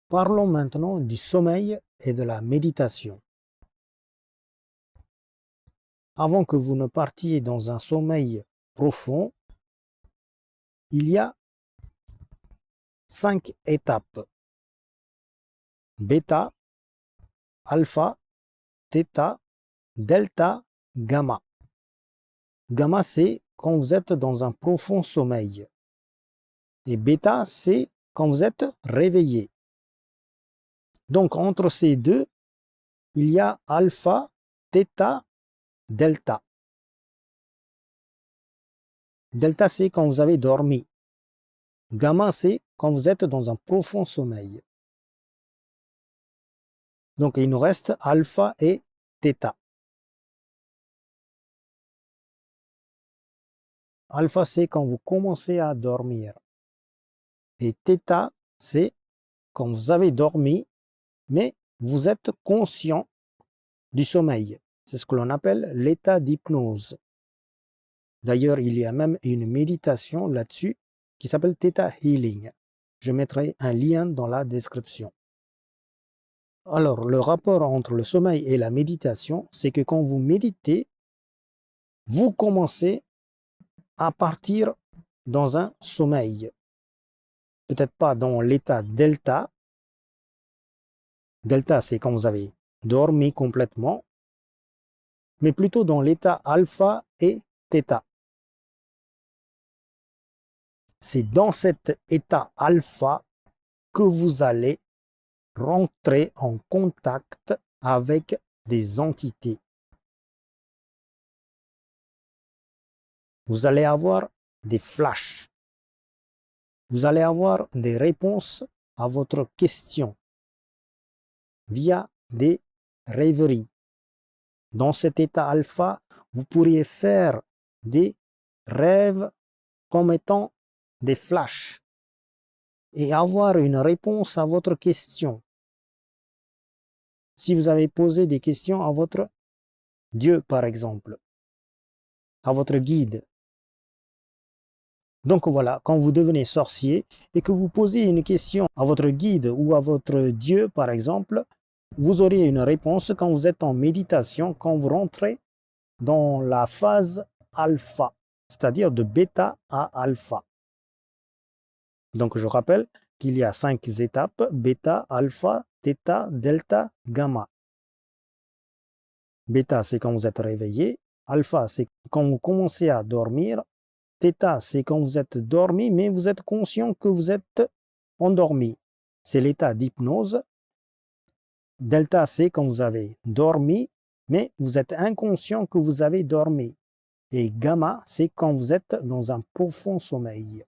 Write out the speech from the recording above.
Parlons maintenant du sommeil et de la méditation. Avant que vous ne partiez dans un sommeil profond, il y a 5 étapes. Bêta, alpha, theta, delta, gamma. Gamma, c'est quand vous êtes dans un profond sommeil. Et bêta, c'est quand vous êtes réveillé. Donc, entre ces deux, il y a alpha, theta, delta. Delta, c'est quand vous avez dormi. Gamma, c'est quand vous êtes dans un profond sommeil. Donc, il nous reste alpha et theta. Alpha, c'est quand vous commencez à dormir. Et theta, c'est quand vous avez dormi, mais vous êtes conscient du sommeil. C'est ce que l'on appelle l'état d'hypnose. D'ailleurs, il y a même une méditation là-dessus qui s'appelle Theta Healing. Je mettrai un lien dans la description. Alors, le rapport entre le sommeil et la méditation, c'est que quand vous méditez, vous commencez à partir dans un sommeil. Peut-être pas dans l'état delta. Delta, c'est quand vous avez dormi complètement, mais plutôt dans l'état alpha et theta. C'est dans cet état alpha que vous allez rentrer en contact avec des entités. Vous allez avoir des flashs. Vous allez avoir des réponses à votre question via des rêveries. Dans cet état alpha, vous pourriez faire des rêves comme étant des flashs et avoir une réponse à votre question. Si vous avez posé des questions à votre Dieu, par exemple, à votre guide. Donc voilà, quand vous devenez sorcier et que vous posez une question à votre guide ou à votre Dieu, par exemple, vous aurez une réponse quand vous êtes en méditation, quand vous rentrez dans la phase alpha, c'est-à-dire de bêta à alpha. Donc je rappelle qu'il y a 5 étapes, bêta, alpha, theta, delta, gamma. Bêta, c'est quand vous êtes réveillé. Alpha, c'est quand vous commencez à dormir. Theta, c'est quand vous êtes dormi, mais vous êtes conscient que vous êtes endormi. C'est l'état d'hypnose. Delta, c'est quand vous avez dormi, mais vous êtes inconscient que vous avez dormi. Et gamma, c'est quand vous êtes dans un profond sommeil.